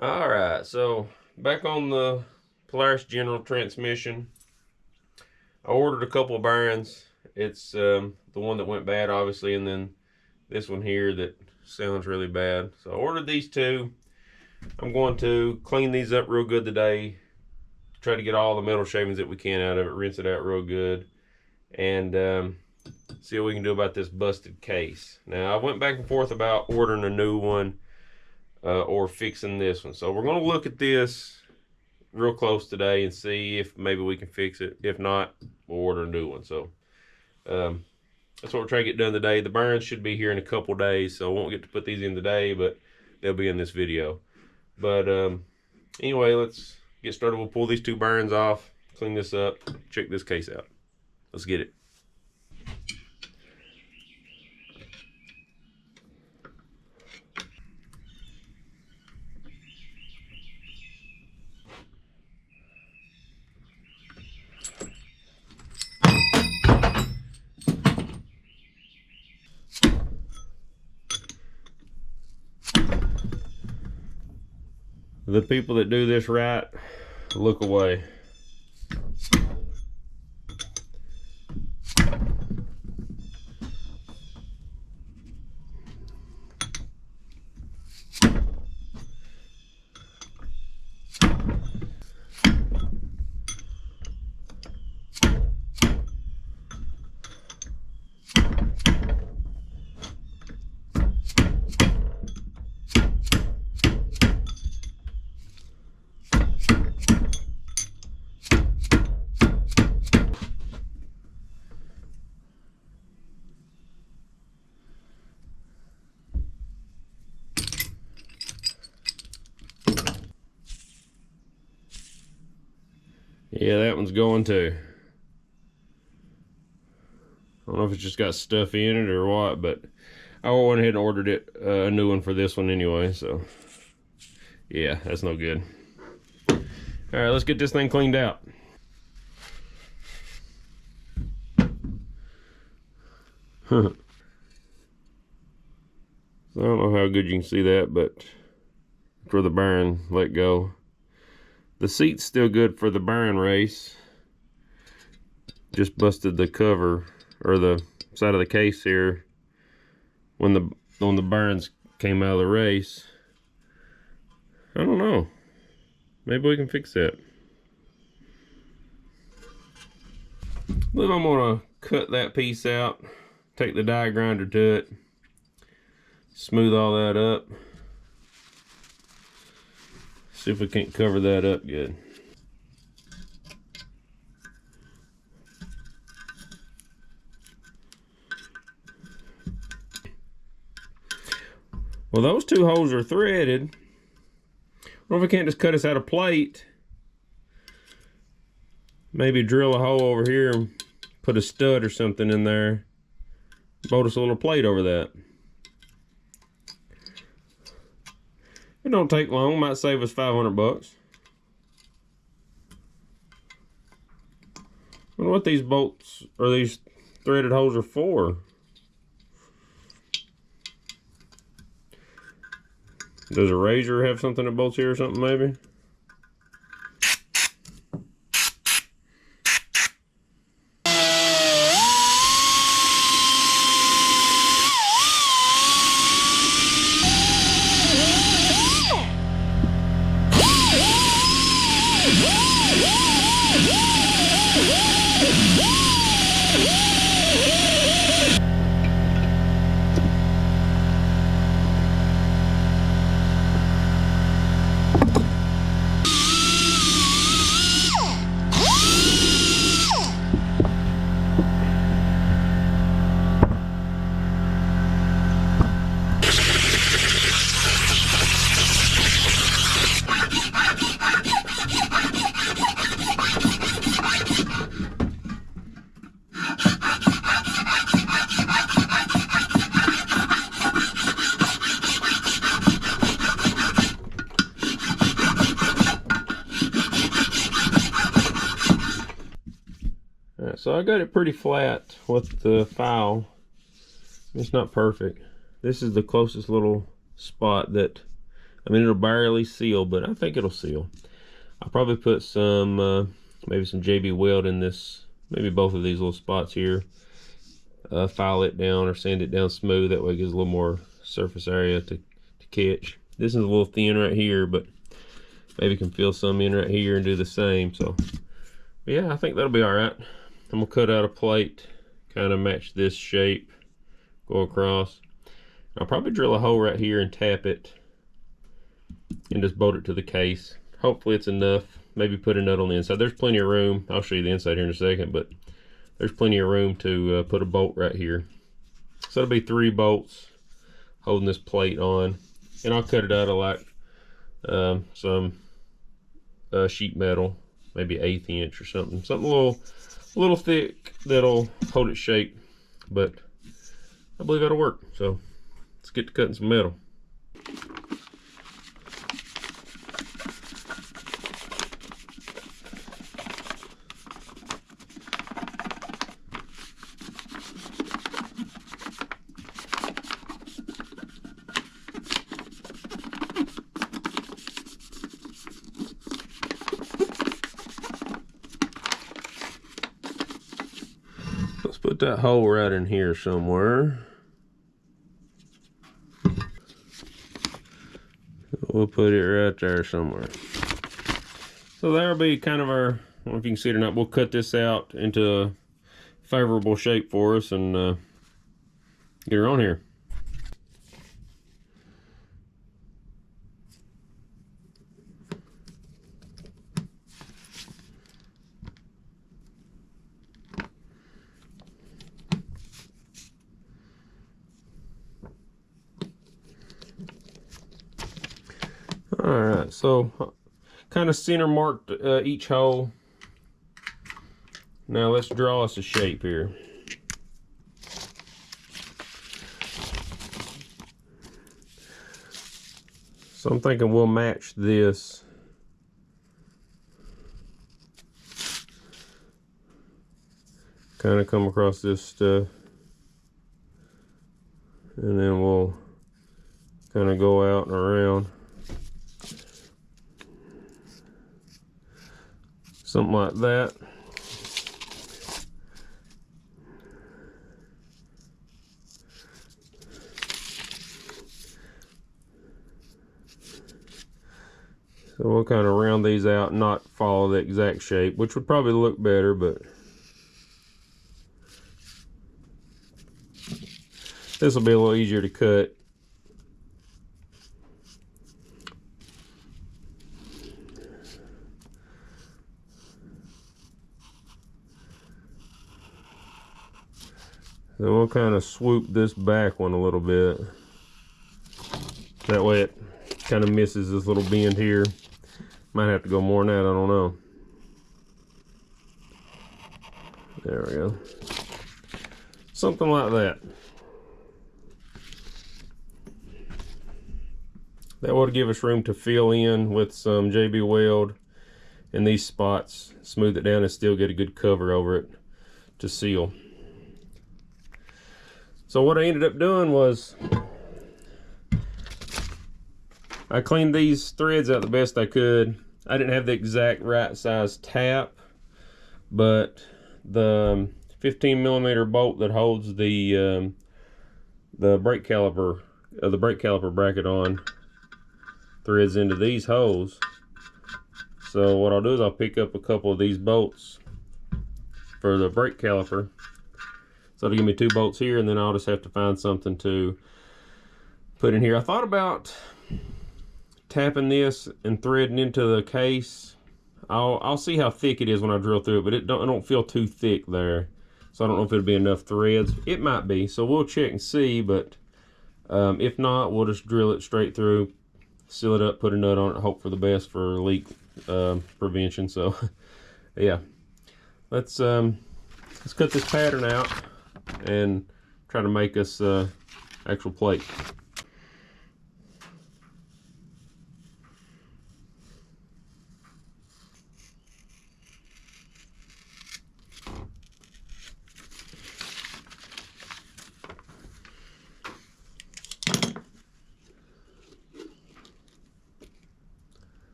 Alright, so back on the Polaris General transmission. I ordered a couple of bearings. It's the one that went bad, obviously, and then this one here that sounds really bad. So I ordered these two. I'm going to clean these up real good today. Try to get all the metal shavings that we can out of it, rinse it out real good, and see what we can do about this busted case. Now, I went back and forth about ordering a new one or fixing this one. So we're going to look at this real close today and see if maybe we can fix it. If not, we'll order a new one. So that's what we're trying to get done today. The bearings should be here in a couple days, so I won't get to put these in today, but they'll be in this video. But anyway, let's get started. We'll pull these two bearings off, clean this up, check this case out. Let's get it. The people that do this right look away. Yeah, that one's going too. I don't know if it's just got stuff in it or what, but I went ahead and ordered it a new one for this one anyway, so yeah, that's no good. All right, let's get this thing cleaned out. So I don't know how good you can see that, but for the bearing let go. The seat's still good for the bearing race. Just busted the cover or the side of the case here when the bearings came out of the race. I don't know. Maybe we can fix that. I believe I'm gonna cut that piece out, take the die grinder to it, smooth all that up. See if we can't cover that up good. Well, those two holes are threaded. Or if we can't just cut us out a plate, maybe drill a hole over here and put a stud or something in there. Bolt us a little plate over that. It don't take long, might save us 500 bucks. I wonder what these bolts or these threaded holes are for. Does a razor have something that bolts here or something maybe? So I got it pretty flat with the file. It's not perfect. This is the closest little spot that I mean, it'll barely seal, but I think it'll seal. I'll probably put some, maybe some JB Weld in this, maybe both of these little spots here. File it down or sand it down smooth. That way it gives a little more surface area to catch. This is a little thin right here, but maybe can fill some in right here and do the same. So, yeah, I think that'll be all right. I'm gonna cut out a plate, kind of match this shape, go across. I'll probably drill a hole right here and tap it and just bolt it to the case. Hopefully it's enough. Maybe put a nut on the inside. There's plenty of room. I'll show you the inside here in a second, but there's plenty of room to put a bolt right here. So it'll be 3 bolts holding this plate on, and I'll cut it out of like some sheet metal, maybe 1/8 inch or something a little thick that'll hold its shape. But I believe that'll work. So let's get to cutting some metal. Let's put that hole right in here somewhere. We'll put it right there somewhere. So that'll be kind of our, I don't know if you can see it or not, we'll cut this out into a favorable shape for us and get her on here. Alright, so kind of center marked each hole. Now let's draw us a shape here. So I'm thinking we'll match this. Kind of come across this stuff. And then we'll kind of go out and around. Something like that. So we'll kind of round these out and not follow the exact shape, which would probably look better, but this will be a little easier to cut. So we'll kind of swoop this back one a little bit. That way it kind of misses this little bend here. Might have to go more than that, I don't know. There we go. Something like that. That would give us room to fill in with some JB Weld in these spots, smooth it down and still get a good cover over it to seal. So what I ended up doing was I cleaned these threads out the best I could. I didn't have the exact right size tap, but the 15mm bolt that holds the brake caliper bracket on threads into these holes. So what I'll do is I'll pick up a couple of these bolts for the brake caliper. So it'll give me 2 bolts here, and then I'll just have to find something to put in here. I thought about tapping this and threading into the case. I'll see how thick it is when I drill through it, but I don't feel too thick there. So I don't know if it'll be enough threads. It might be, so we'll check and see, but if not, we'll just drill it straight through, seal it up, put a nut on it, hope for the best for leak prevention. So yeah, let's cut this pattern out and try to make us actual plate.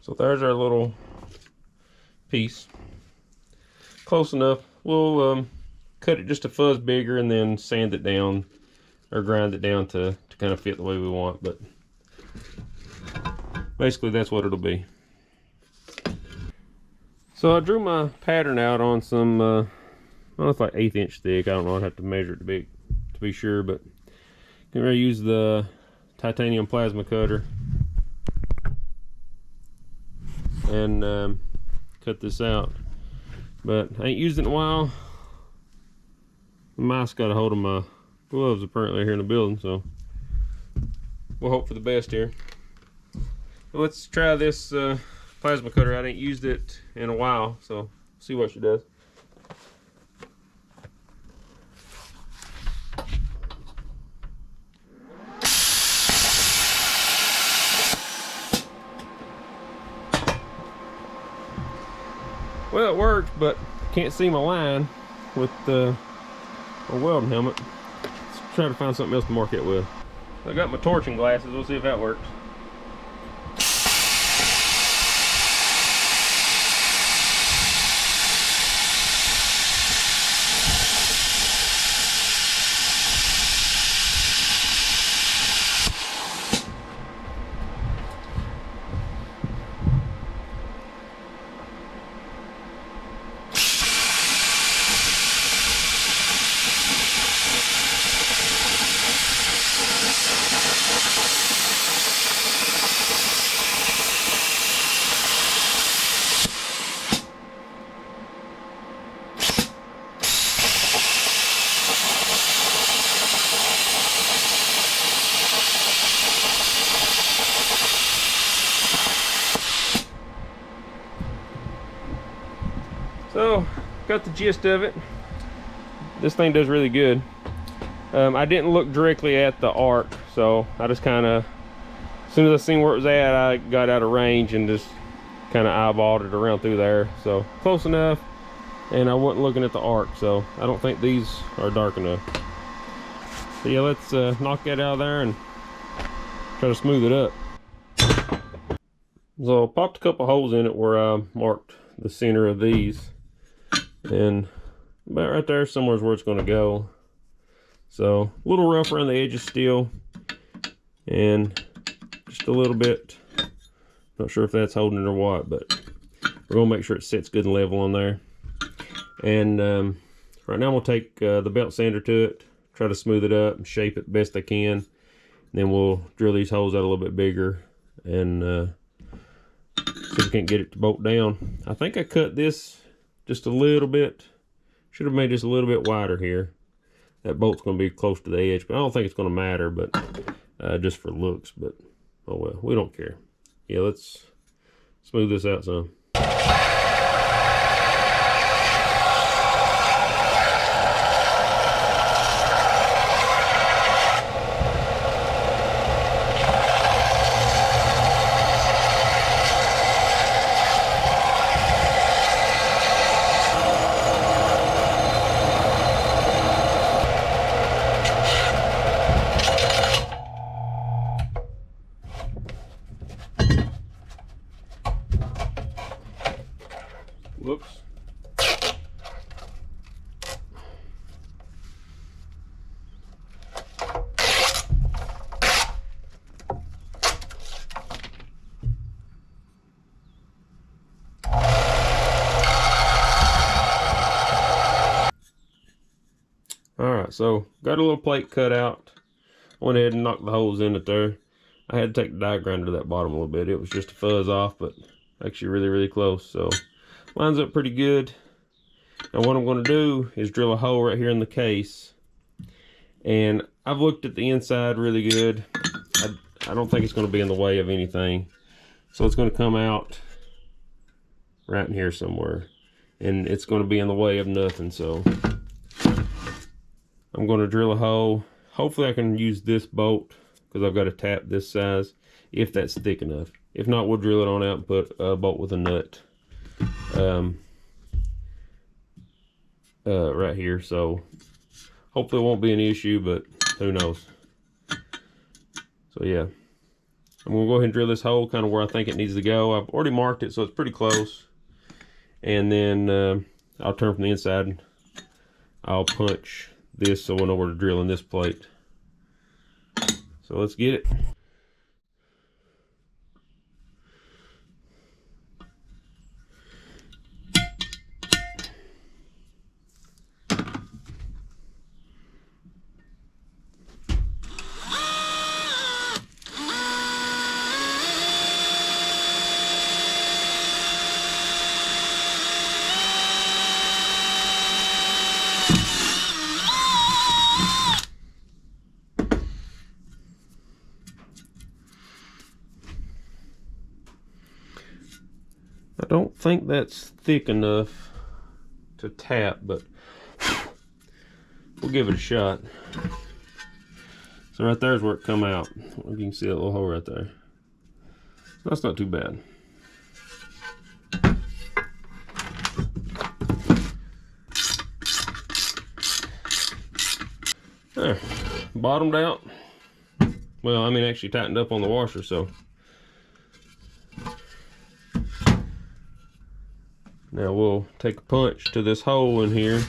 So there's our little piece. Close enough. We'll cut it just a fuzz bigger and then sand it down or grind it down to kind of fit the way we want. But basically that's what it'll be. So I drew my pattern out on some, I don't know if like 1/8 inch thick. I don't know. I'd have to measure it to be sure, but I'm going to use the titanium plasma cutter and cut this out. But I ain't used it in a while. The mouse got a hold of my gloves apparently here in the building, so we'll hope for the best here. But let's try this plasma cutter. I ain't used it in a while, so see what she does. Well, it worked, but can't see my line with a welding helmet. Let's try to find something else to mark it with. I got my torching glasses. We'll see if that works. So, got the gist of it. This thing does really good. I didn't look directly at the arc, so I just kind of, as soon as I seen where it was at, I got out of range and just kind of eyeballed it around through there. So, close enough, and I wasn't looking at the arc, so I don't think these are dark enough. So yeah, let's knock that out of there and try to smooth it up. So, I popped a couple holes in it where I marked the center of these. And about right there somewhere is where it's going to go. So a little rough around the edges still, and just a little bit, not sure if that's holding it or what, but we're going to make sure it sits good and level on there. And right now we'll take the belt sander to it, try to smooth it up and shape it best I can, and then we'll drill these holes out a little bit bigger and see if we can't get it to bolt down. I think I cut this just a little bit. Should have made this a little bit wider here. That bolt's going to be close to the edge, but I don't think it's going to matter, but just for looks. But oh well, we don't care. Yeah, let's smooth this out some. Whoops. Alright, so got a little plate cut out. Went ahead and knocked the holes in it there. I had to take the die grinder to that bottom a little bit. It was just a fuzz off, but actually really close. So lines up pretty good. Now what I'm going to do is drill a hole right here in the case. And I've looked at the inside really good. I don't think it's going to be in the way of anything. So it's going to come out right in here somewhere. And it's going to be in the way of nothing. So I'm going to drill a hole. Hopefully I can use this bolt because I've got to tap this size if that's thick enough. If not, we'll drill it on out and put a bolt with a nut right here. So hopefully it won't be an issue, but who knows. So yeah, I'm gonna go ahead and drill this hole kind of where I think it needs to go. I've already marked it, so it's pretty close. And then I'll turn from the inside. I'll punch this so we'll know where to drill in this plate. So let's get it. I don't think that's thick enough to tap, but we'll give it a shot. So right there's where it come out. You can see that little hole right there. That's not too bad. There, bottomed out. Well, I mean, actually tightened up on the washer, so. Now we'll take a punch to this hole in here,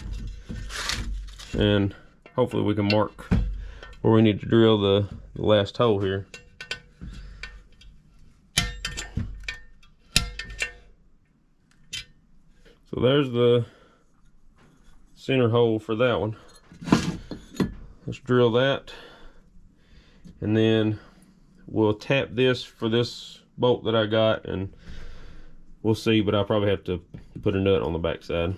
and hopefully we can mark where we need to drill the last hole here. So there's the center hole for that one. Let's drill that, and then we'll tap this for this bolt that I got, and we'll see, but I'll probably have to put a nut on the back side.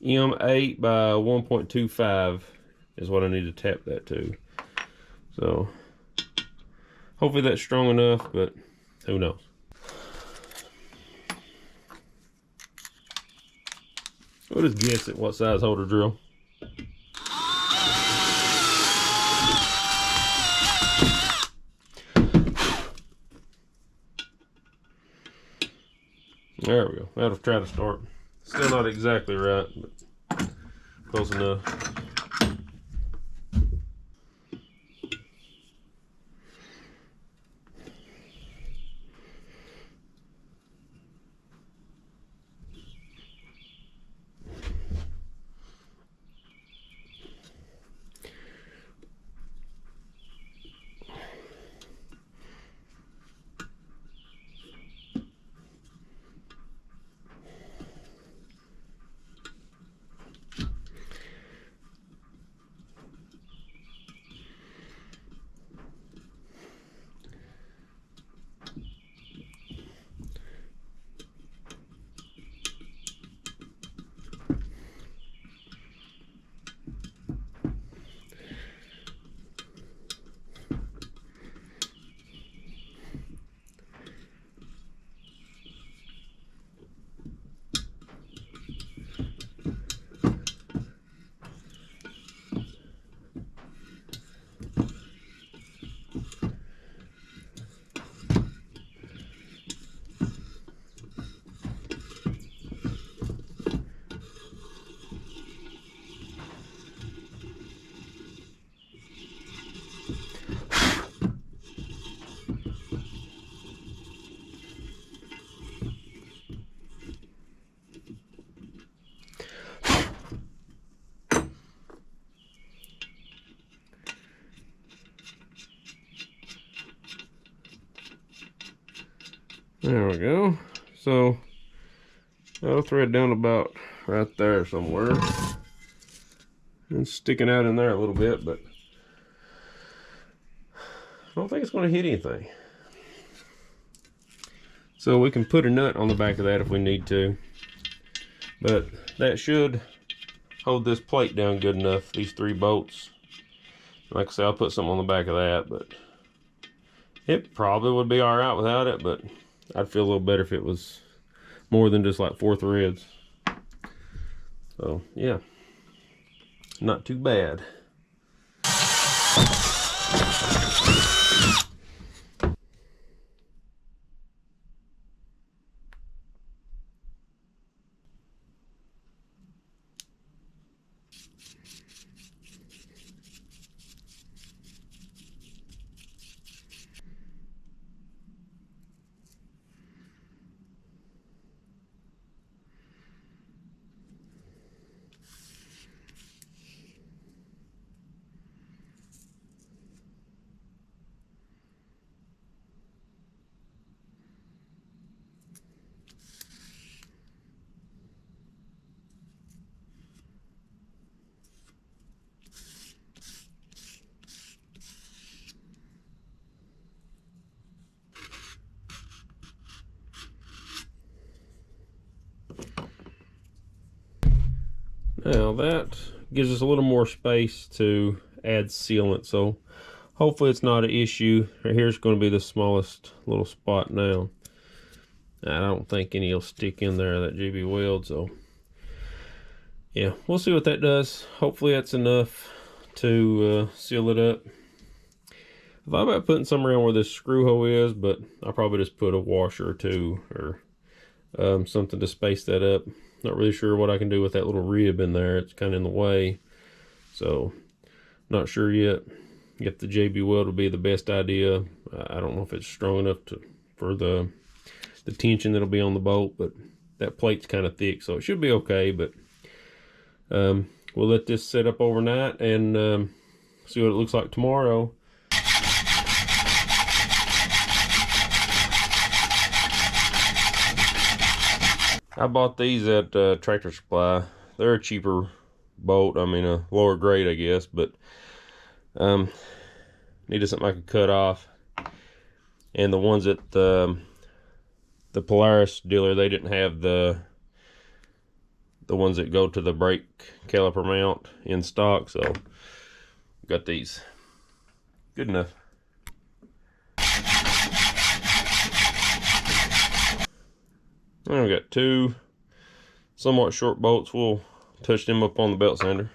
M8 by 1.25 is what I need to tap that to. So hopefully that's strong enough, but who knows. We'll just guess at what size hole to drill. There we go. That'll try to start. Still not exactly right, but close enough. There we go. So that'll thread down about right there somewhere. It's sticking out in there a little bit, but I don't think it's going to hit anything. So we can put a nut on the back of that if we need to. But that should hold this plate down good enough, these 3 bolts. Like I said, I'll put something on the back of that, but it probably would be alright without it, but I'd feel a little better if it was more than just like 4 threads. So yeah, not too bad. Now that gives us a little more space to add sealant, so hopefully it's not an issue. Right here's going to be the smallest little spot now. I don't think any will stick in there, that GB weld, so yeah, we'll see what that does. Hopefully that's enough to seal it up. I thought about putting some around where this screw hole is, but I'll probably just put a washer or two or something to space that up. Not really sure what I can do with that little rib in there. It's kind of in the way, so not sure yet if the JB weld would be the best idea. I don't know if it's strong enough for the tension that'll be on the bolt, but that plate's kind of thick, so it should be okay. But we'll let this set up overnight and see what it looks like tomorrow. I bought these at Tractor Supply. They're a cheaper bolt, I mean a lower grade I guess, but needed something I could cut off. And the ones at the Polaris dealer, they didn't have the ones that go to the brake caliper mount in stock, so got these. Good enough. And we got two somewhat short bolts. We'll touch them up on the belt sander.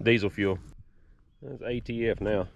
Diesel fuel. That's ATF now.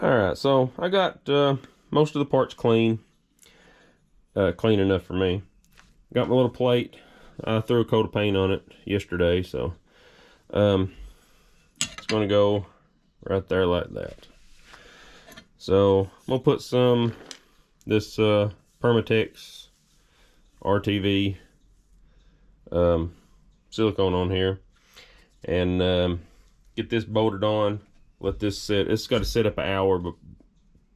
Alright, so I got most of the parts clean. Clean enough for me. Got my little plate. I threw a coat of paint on it yesterday, so it's going to go right there like that. So I'm going to put some this Permatex RTV silicone on here and get this bolted on. Let this sit. It's got to sit up an hour, but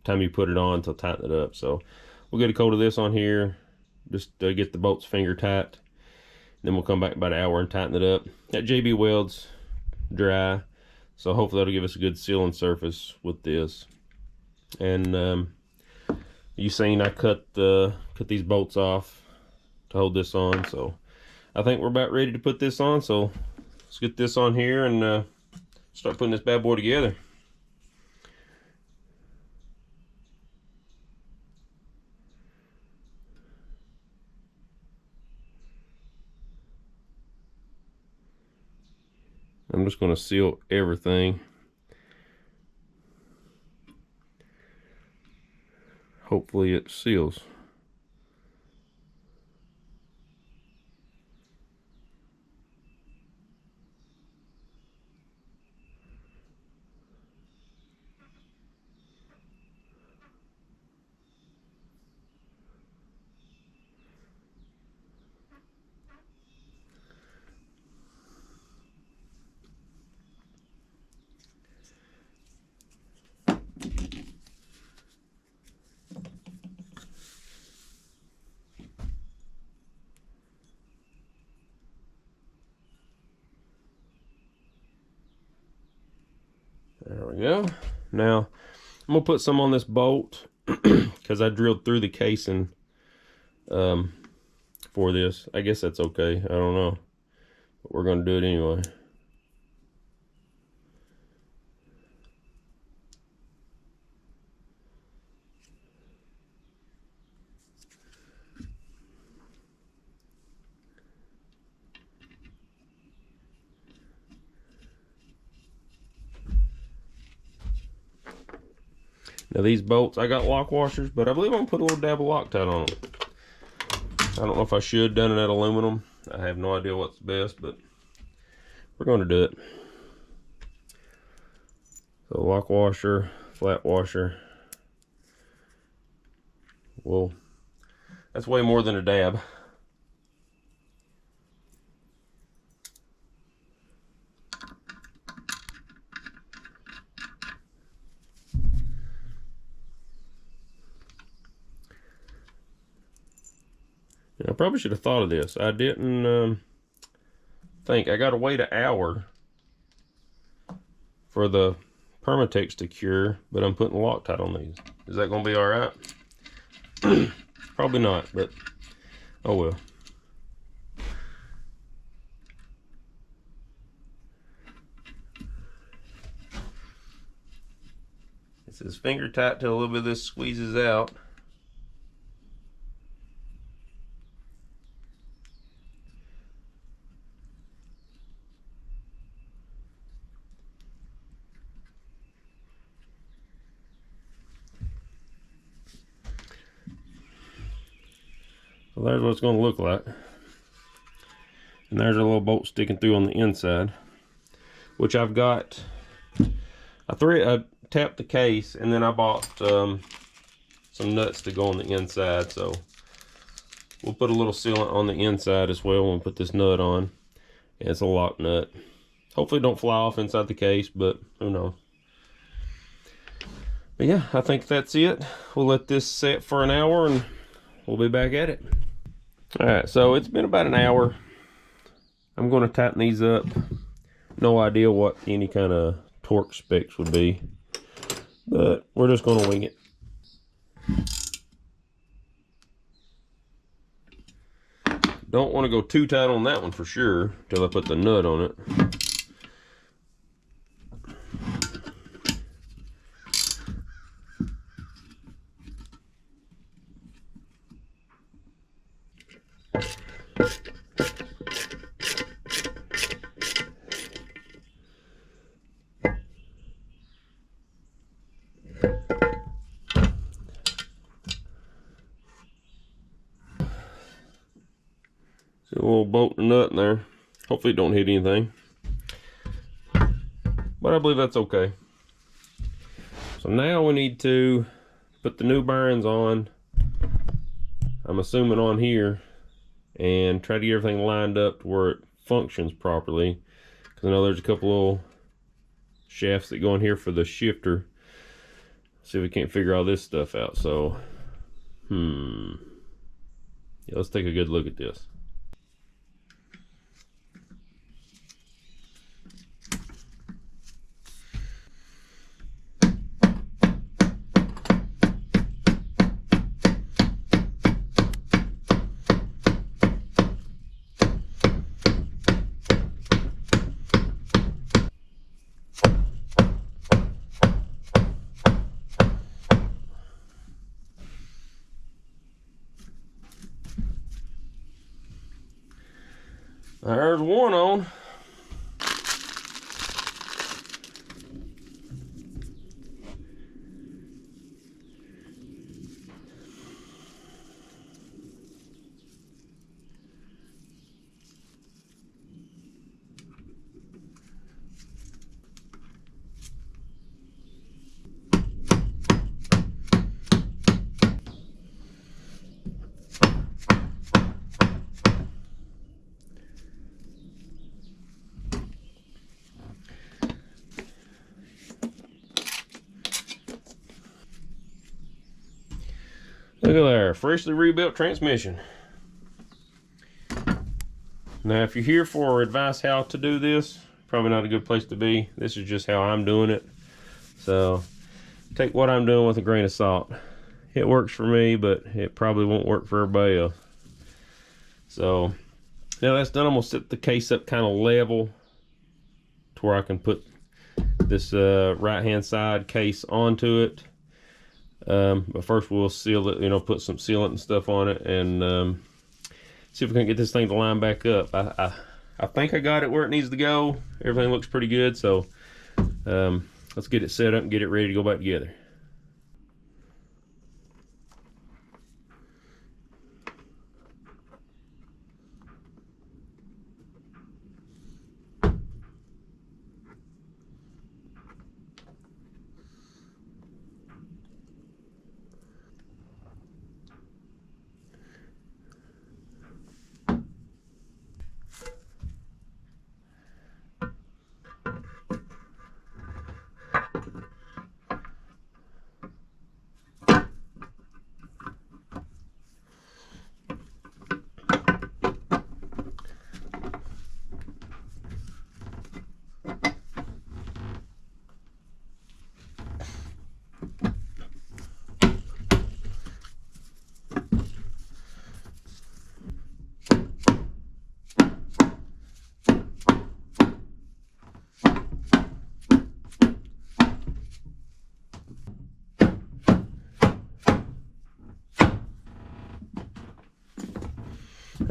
time you put it on to tighten it up. So we'll get a coat of this on here, just get the bolts finger tight. Then we'll come back about an hour and tighten it up. That JB weld's dry, so hopefully that'll give us a good sealing surface with this. And you seen I cut these bolts off to hold this on, so I think we're about ready to put this on. So let's get this on here and start putting this bad boy together. I'm just going to seal everything. Hopefully it seals. There we go. Now, I'm gonna put some on this bolt because I drilled through the casing for this. I guess that's okay. I don't know, but we're gonna do it anyway. Now these bolts, I got lock washers, but I believe I'm gonna put a little dab of Loctite on them. I don't know if I should have done it at aluminum. I have no idea what's best, but we're gonna do it. So lock washer, flat washer. Well, that's way more than a dab. I probably should have thought of this. I didn't think. I gotta wait an hour for the Permatex to cure, but I'm putting Loctite on these. Is that gonna be all right? Probably not, but oh well. It says finger tight till a little bit of this squeezes out. So there's what it's going to look like. And there's a little bolt sticking through on the inside, which I've got. I tapped the case, and then I bought some nuts to go on the inside. So we'll put a little sealant on the inside as well when we put this nut on. And it's a lock nut. Hopefully it don't fly off inside the case, but who knows. But yeah, I think that's it. We'll let this set for an hour and we'll be back at it. Alright, so it's been about an hour. I'm going to tighten these up. No idea what any kind of torque specs would be, but we're just going to wing it. Don't want to go too tight on that one for sure till I put the nut on it. A little bolt and nut in there. Hopefully it don't hit anything, but I believe that's okay. So now we need to put the new bearings on, I'm assuming on here, and try to get everything lined up to where it functions properly, because I know there's a couple little shafts that go in here for the shifter. See if we can't figure all this stuff out. So yeah, let's take a good look at this. There's one on. Look at there, freshly rebuilt transmission. Now, if you're here for advice how to do this, probably not a good place to be. This is just how I'm doing it. So, take what I'm doing with a grain of salt. It works for me, but it probably won't work for everybody else. So now that's done, I'm gonna set the case up kind of level to where I can put this right hand side case onto it. But first we'll seal it, put some sealant and stuff on it, and see if we can get this thing to line back up. I think I got it where it needs to go. Everything looks pretty good, so let's get it set up and get it ready to go back together.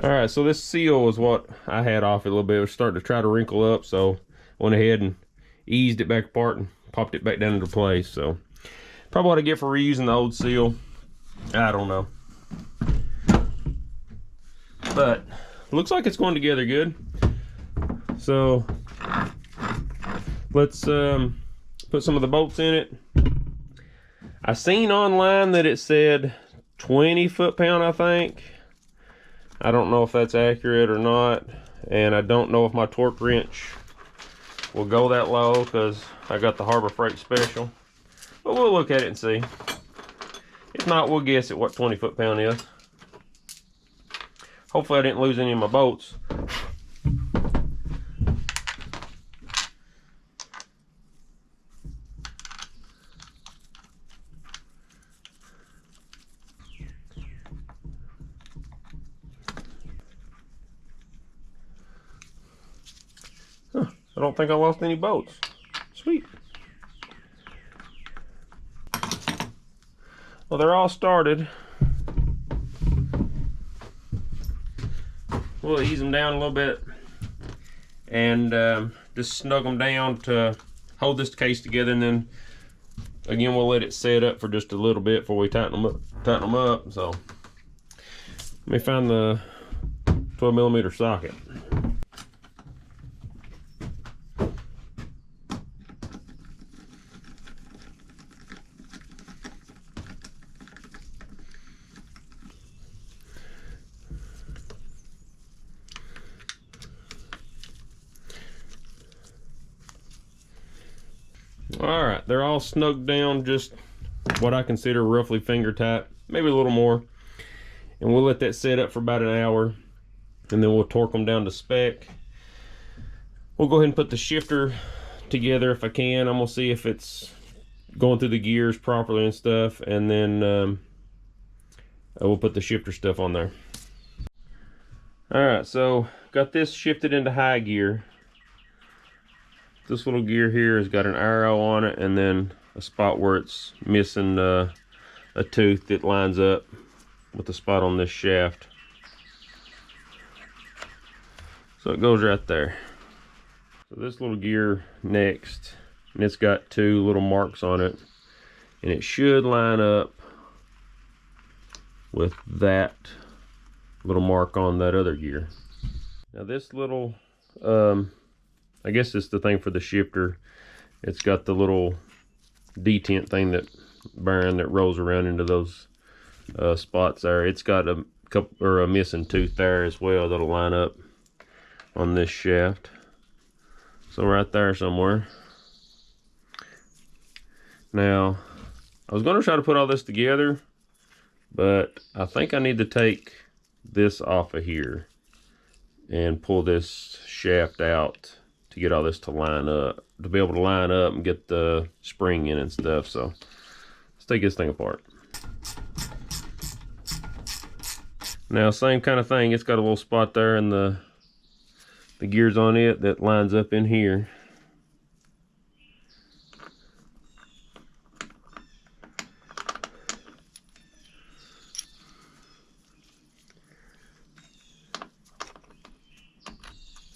Alright, so this seal was what I had off it a little bit. It was starting to try to wrinkle up, so I went ahead and eased it back apart and popped it back down into place. So probably what I get for reusing the old seal, I don't know. But looks like it's going together good. So let's put some of the bolts in it. I seen online that it said 20 foot-pound, I think. I don't know if that's accurate or not, and I don't know if my torque wrench will go that low because I got the Harbor Freight special. But we'll look at it and see. If not, we'll guess at what 20 foot-pound is. Hopefully I didn't lose any of my bolts. I don't think I lost any bolts. Sweet. Well, they're all started. We'll ease them down a little bit and just snug them down to hold this case together, and then again we'll let it set up for just a little bit before we tighten them up. So let me find the 12mm socket. All right, they're all snugged down, just what I consider roughly finger tight, maybe a little more. And we'll let that set up for about an hour, and then we'll torque them down to spec. We'll go ahead and put the shifter together if I can. I'm gonna see if it's going through the gears properly and stuff, and then we'll put the shifter stuff on there. All right, so got this shifted into high gear. This little gear here has got an arrow on it, and then a spot where it's missing a tooth that lines up with the spot on this shaft. So it goes right there. So this little gear next, and it's got two little marks on it, and it should line up with that little mark on that other gear. Now this little I guess it's the thing for the shifter. It's got the little detent thing, that bearing that rolls around into those spots there. It's got a couple, or a missing tooth there as well, that'll line up on this shaft. So right there somewhere. Now I was going to try to put all this together, but I think I need to take this off of here and pull this shaft out to get all this to line up, to be able to line up and get the spring in and stuff. So take this thing apart. Now, same kind of thing. It's got a little spot there, and the gears on it that lines up in here.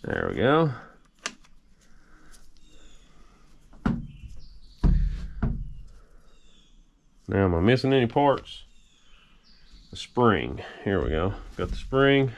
There we go. Now, am I missing any parts? The spring. Here we go. Got the spring.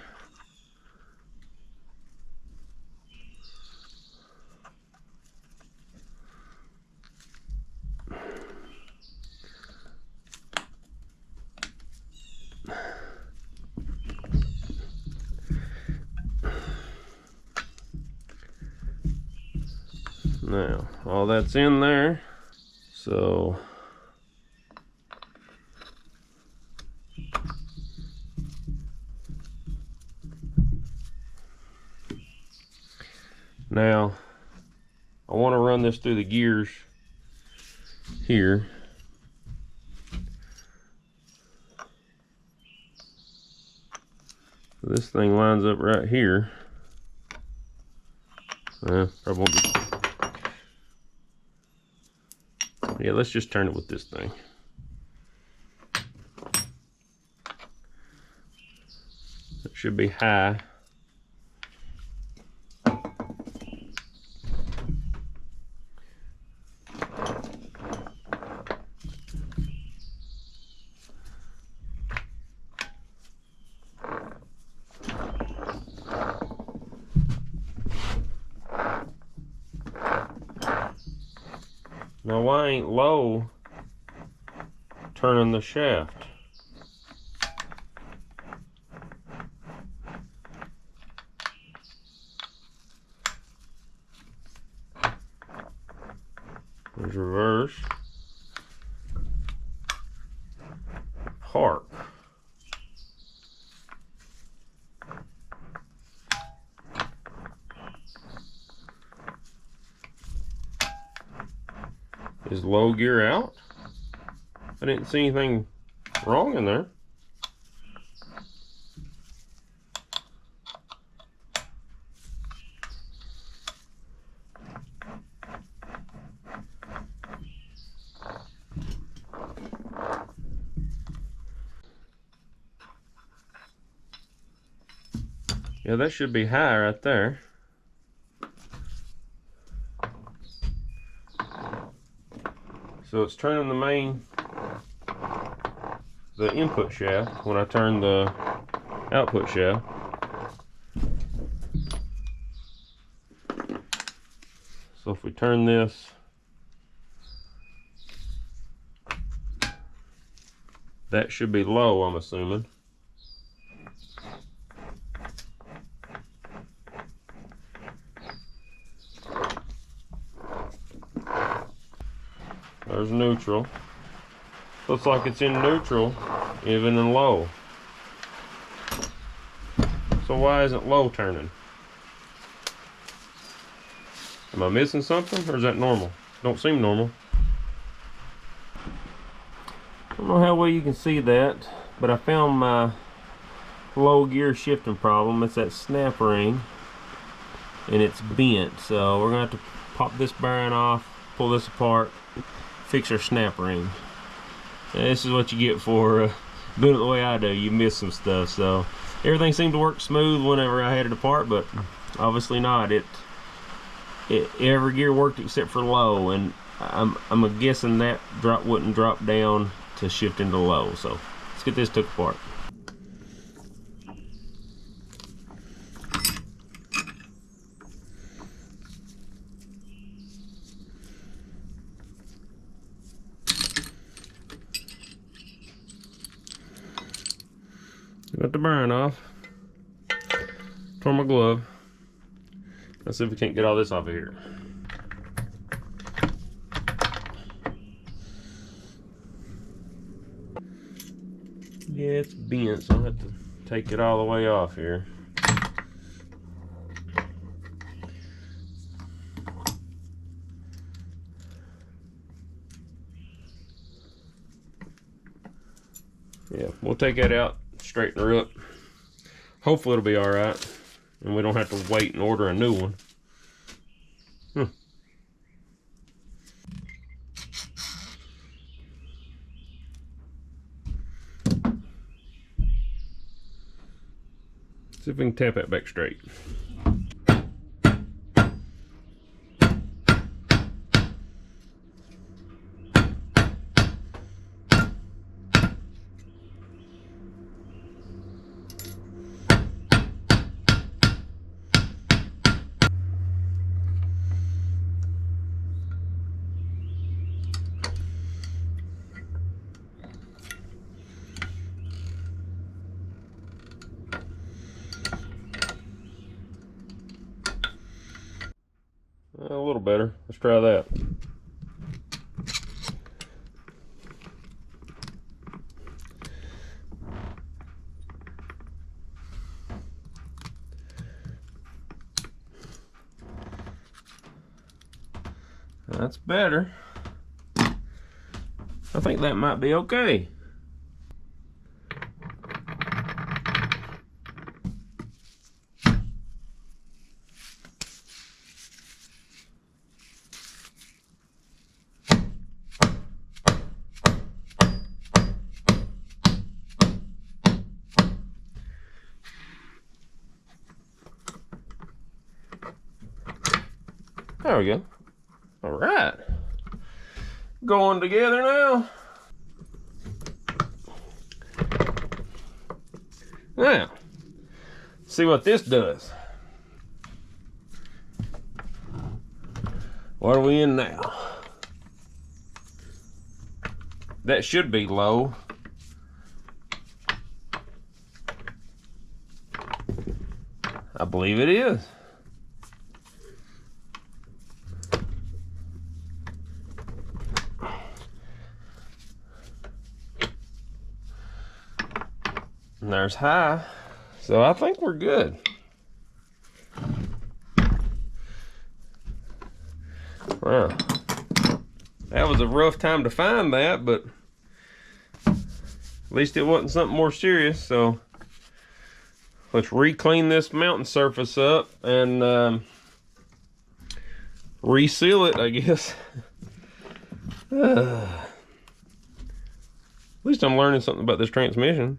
Now, all that's in there. So now I want to run this through the gears here. So this thing lines up right here. Probably won't be. Yeah, let's just turn it with this thing. It should be high. Now, why ain't low turning the shaft? There's reverse. Park. Is low gear out? I didn't see anything wrong in there. Yeah, that should be high right there. So it's turning the input shaft when I turn the output shaft. So if we turn this, that should be low, I'm assuming. There's neutral. Looks like it's in neutral, even in low. So why isn't low turning? Am I missing something, or is that normal? Don't seem normal. I don't know how well you can see that, but I found my low gear shifting problem. It's that snap ring, and it's bent. So we're gonna have to pop this bearing off, pull this apart, fix our snap ring. And this is what you get for doing it the way I do. You miss some stuff. So everything seemed to work smooth whenever I had it apart, but obviously not. Every gear worked except for low, and I'm guessing that wouldn't drop down to shift into low. So let's get this took apart. Got the bearing off. Tore my glove. Let's see if we can't get all this off of here. Yeah, it's bent, so I'll have to take it all the way off here. Yeah, we'll take that out, straighten her up. Hopefully it'll be all right, and we don't have to wait and order a new one. See if we can tap that back straight. A little better. Let's try that. That's better. I think that might be okay. There we go. All right. Going together now. Now, see what this does. What are we in now? That should be low. I believe it is. And there's high, so I think we're good. Wow, that was a rough time to find that, but at least it wasn't something more serious. So let's re-clean this mounting surface up and reseal it, I guess. At least I'm learning something about this transmission.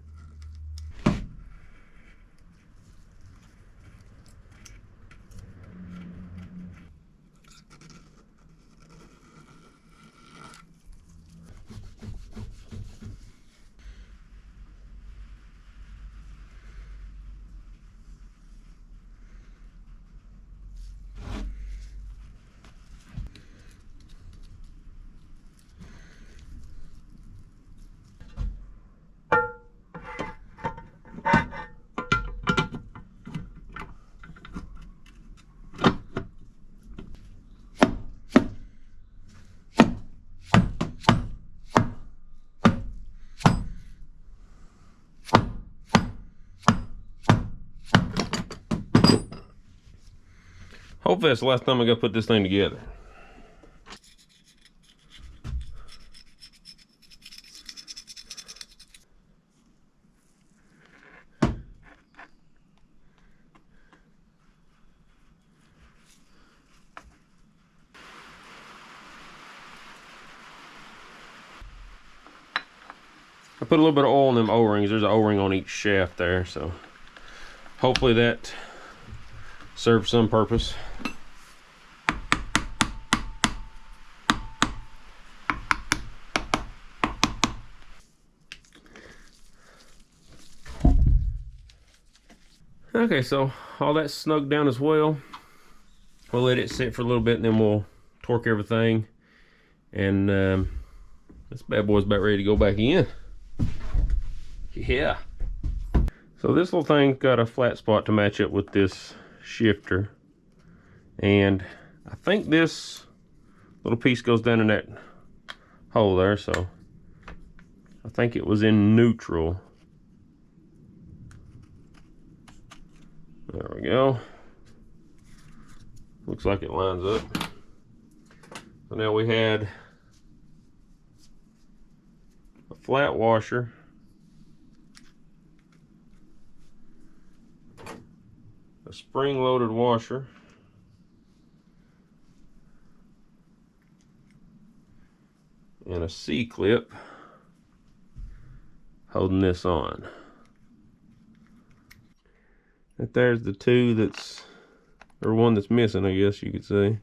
Hopefully that's the last time I gotta put this thing together. I put a little bit of oil in them O-rings. There's an O-ring on each shaft there, so hopefully that serves some purpose. Okay, so all that's snugged down as well. We'll let it sit for a little bit and then we'll torque everything. And this bad boy's about ready to go back in. Yeah. So this little thing's got a flat spot to match up with this shifter. And I think this little piece goes down in that hole there, so I think it was in neutral. There we go. Looks like it lines up. So now we had a flat washer a spring-loaded washer, and a C-clip holding this on. Right there's the two that's, or one that's missing, I guess you could say.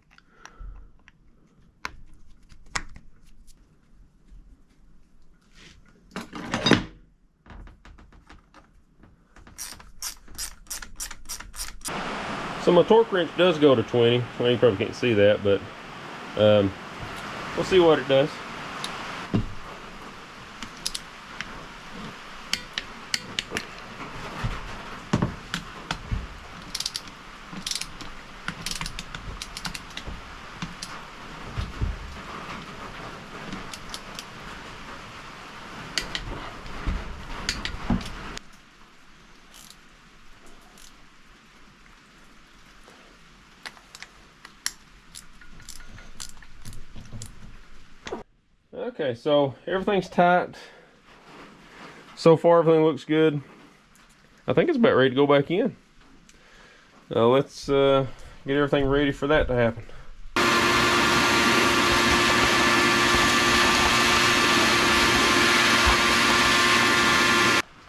So my torque wrench does go to 20. Well, you probably can't see that, but we'll see what it does. Okay, so everything's tight. So far, everything looks good. I think it's about ready to go back in. Let's get everything ready for that to happen.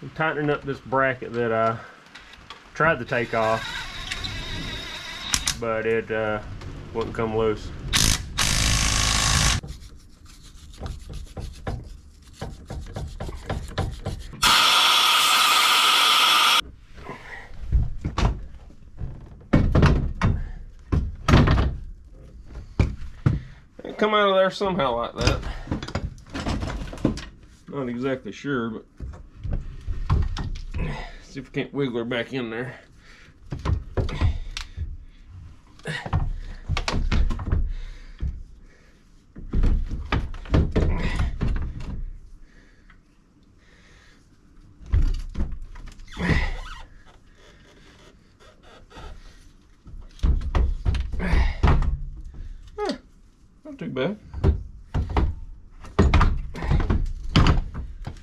I'm tightening up this bracket that I tried to take off, but it wouldn't come loose. Come out of there somehow like that. Not exactly sure, but see if we can't wiggle her back in there. Not too bad.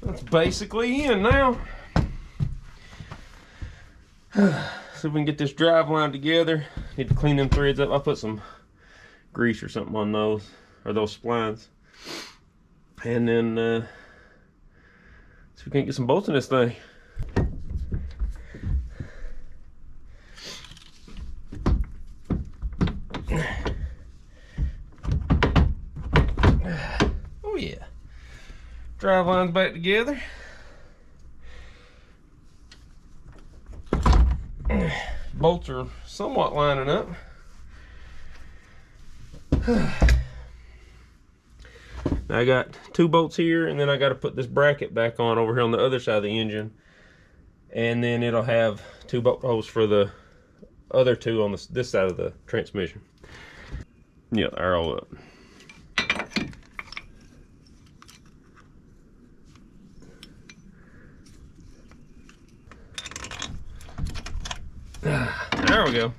That's basically in now. See if we can get this drive line together. Need to clean them threads up. I'll put some grease or something on those, or those splines. And then see if we can get some bolts in this thing. Oh yeah. Drive lines back together. Bolts are somewhat lining up. Now I got 2 bolts here, and then I got to put this bracket back on over here on the other side of the engine, and then it'll have 2 bolt holes for the other 2 on this side of the transmission. Yeah, they're all up. There we go.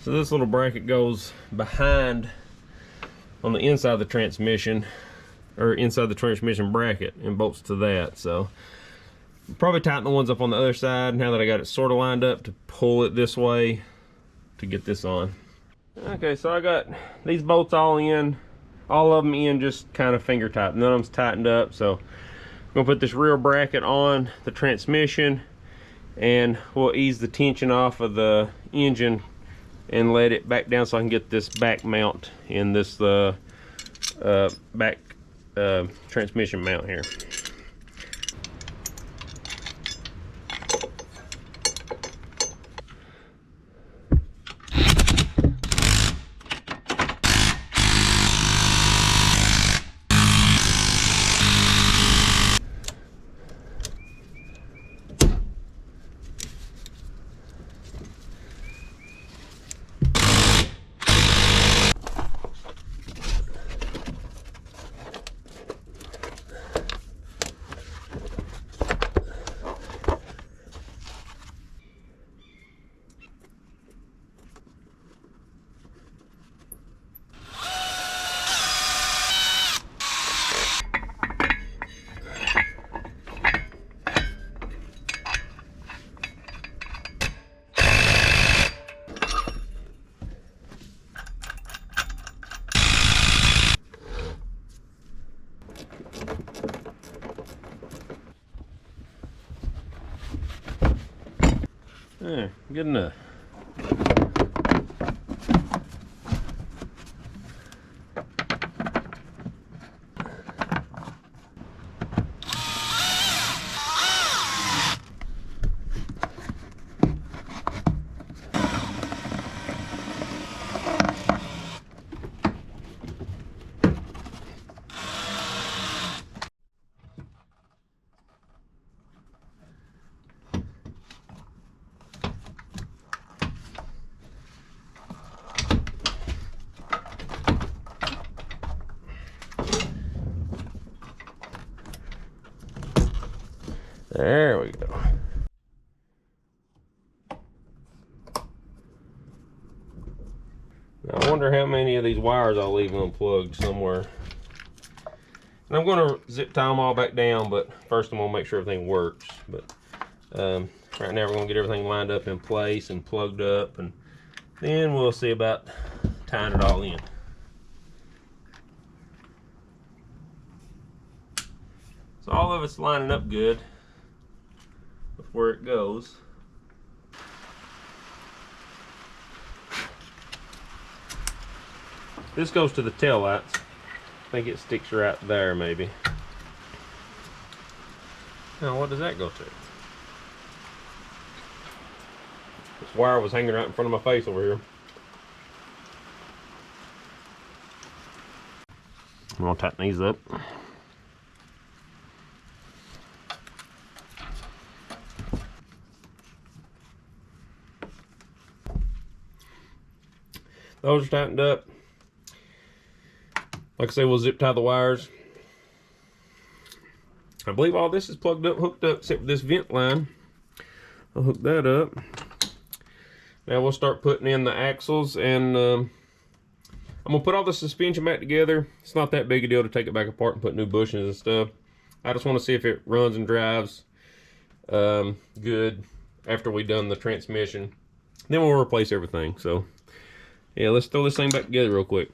So this little bracket goes behind on the inside of the transmission, or inside the transmission bracket, and bolts to that. So I'll probably tighten the ones up on the other side now that I got it sort of lined up to pull it this way to get this on. Okay, so I got these bolts all in. All of them in just kind of finger tight. None of them's tightened up. So I'm gonna put this rear bracket on the transmission, and we'll ease the tension off of the engine and let it back down so I can get this back mount in this back transmission mount here. There, good enough. There we go. Now I wonder how many of these wires I'll leave unplugged somewhere. And I'm going to zip tie them all back down, but first I'm going to make sure everything works. But right now we're going to get everything lined up in place and plugged up, and then we'll see about tying it all in. So all of it's lining up good with where it goes. This goes to the tail lights. I think it sticks right there maybe. Now what does that go to? This wire was hanging right in front of my face over here. I'm gonna tighten these up. Those are tightened up. Like I say, we'll zip tie the wires. I believe all this is plugged up, hooked up, except for this vent line. I'll hook that up. Now we'll start putting in the axles, and I'm gonna put all the suspension back together. It's not that big a deal to take it back apart and put new bushings and stuff. I just want to see if it runs and drives good after we've done the transmission. Then we'll replace everything. So yeah, let's throw this thing back together real quick.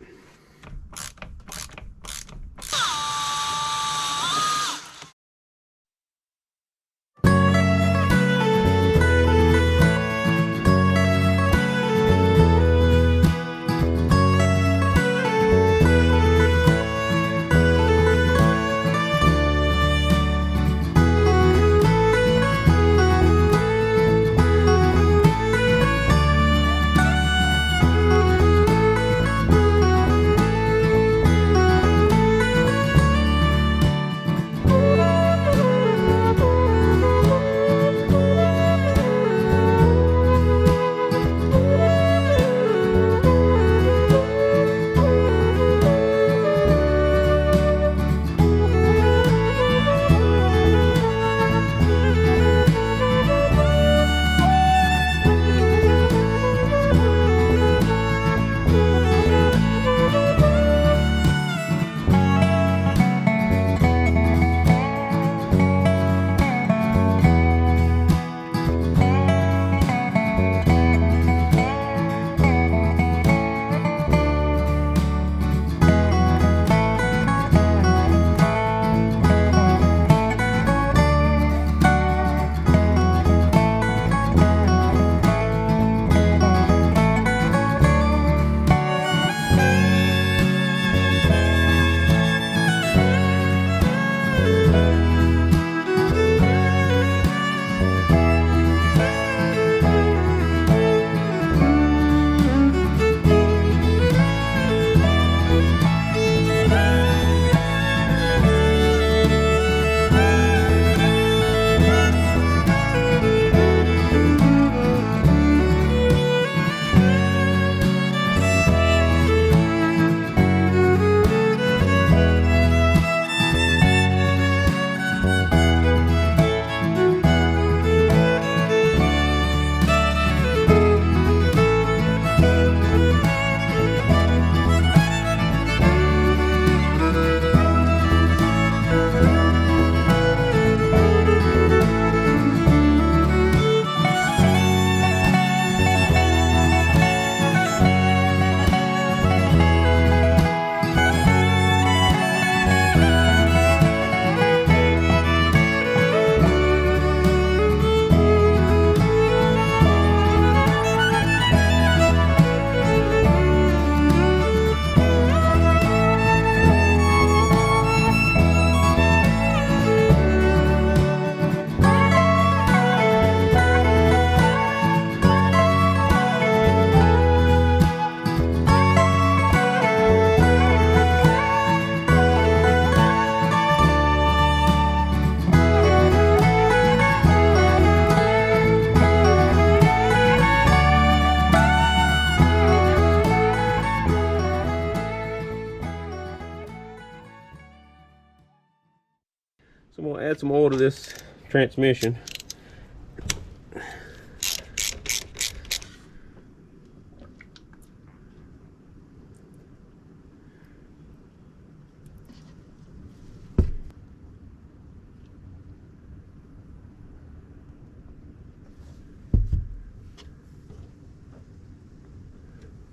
So I'm gonna add some oil to this transmission.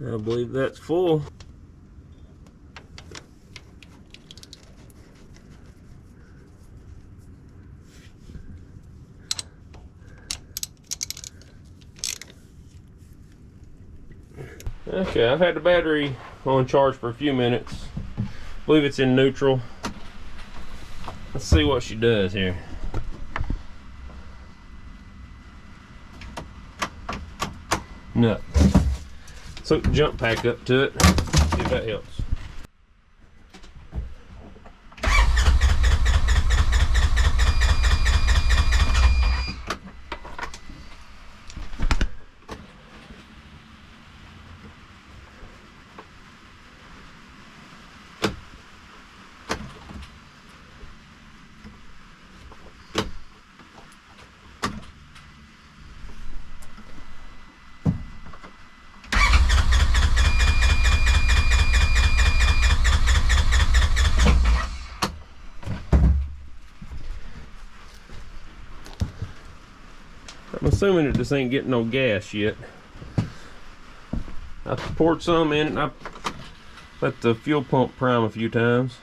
I believe that's full. Okay, I've had the battery on charge for a few minutes. I believe it's in neutral. Let's see what she does here. No. So jump pack up to it. See if that helps. I'm assuming it just ain't getting no gas yet. I poured some in and I let the fuel pump prime a few times.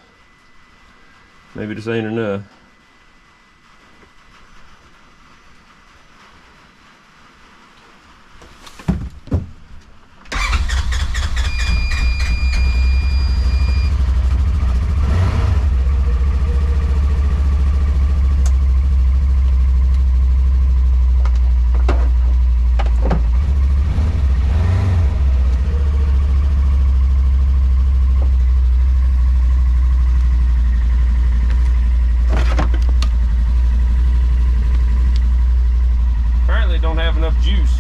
Maybe this ain't enough. Don't have enough juice.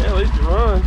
Yeah, at least it runs.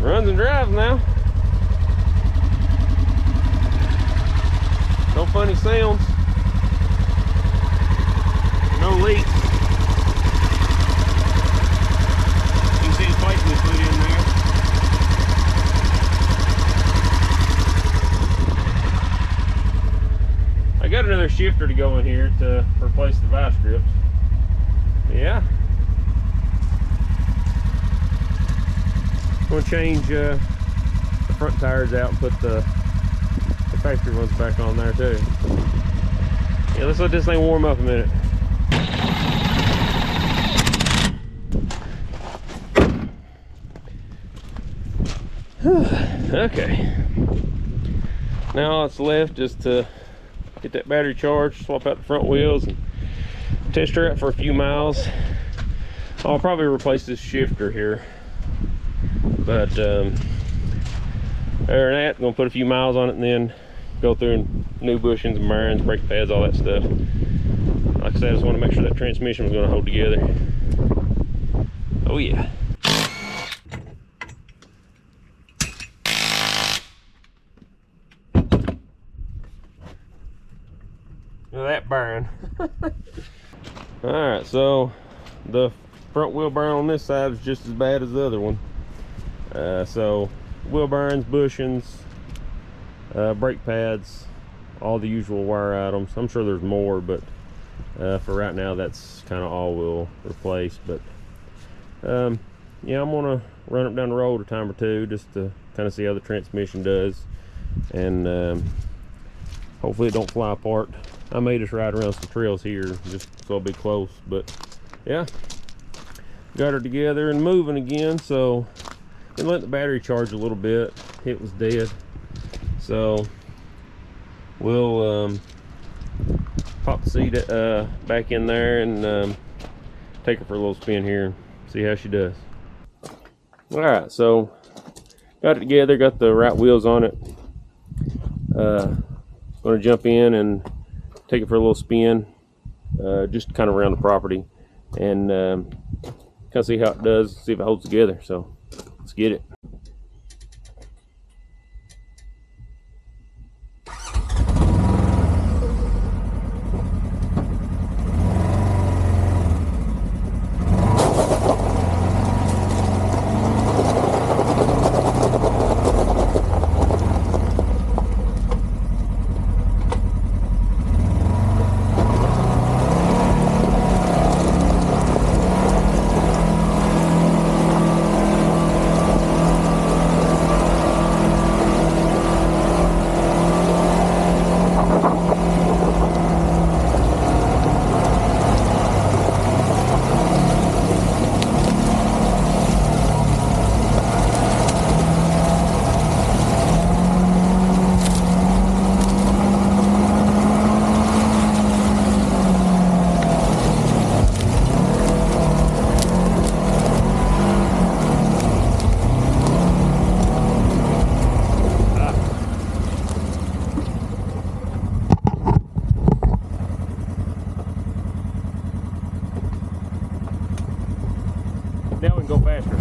Runs and drives now. No funny sounds. No leaks. You can see the plate we put in there. I got another shifter to go in here to replace the vice grips. Yeah. I'm going to change the front tires out and put the factory ones back on there too. Yeah, let's let this thing warm up a minute. Okay. Now all that's left is to get that battery charged, swap out the front wheels, and test her out for a few miles. I'll probably replace this shifter here, but other than that, I'm gonna put a few miles on it and then go through and new bushings and bearings, brake pads, all that stuff. Like I said, I just want to make sure that transmission was going to hold together. Oh yeah. Look at that bearing. Alright, so the front wheel bearing on this side is just as bad as the other one. So wheel bearings, bushings, brake pads, all the usual wire items. I'm sure there's more, but for right now that's kind of all we'll replace. But yeah, I'm gonna run it down the road a time or two just to kind of see how the transmission does, and hopefully it don't fly apart. I may just ride around some trails here just so I'll be close. But yeah, got her together and moving again. So then let the battery charge a little bit. It was dead, so we'll pop the seat back in there and take her for a little spin here and see how she does. All right, so got it together, got the right wheels on it. Going to jump in and take it for a little spin, just kind of around the property, and kind of see how it does, see if it holds together. So let's get it. Now we can go faster.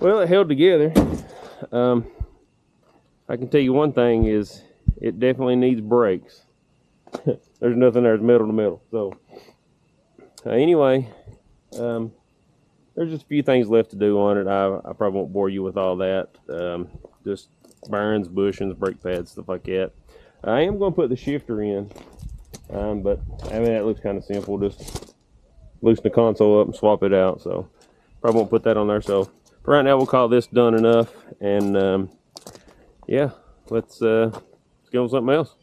Well, it held together. I can tell you one thing is it definitely needs brakes. There's nothing there, it's metal to metal. So anyway, there's just a few things left to do on it. I probably won't bore you with all that. Just bearings, bushings, brake pads, stuff like that. I am going to put the shifter in, but I mean that looks kind of simple. Just loosen the console up and swap it out. So probably won't put that on there. So for right now, we'll call this done enough, and yeah, let's get on something else.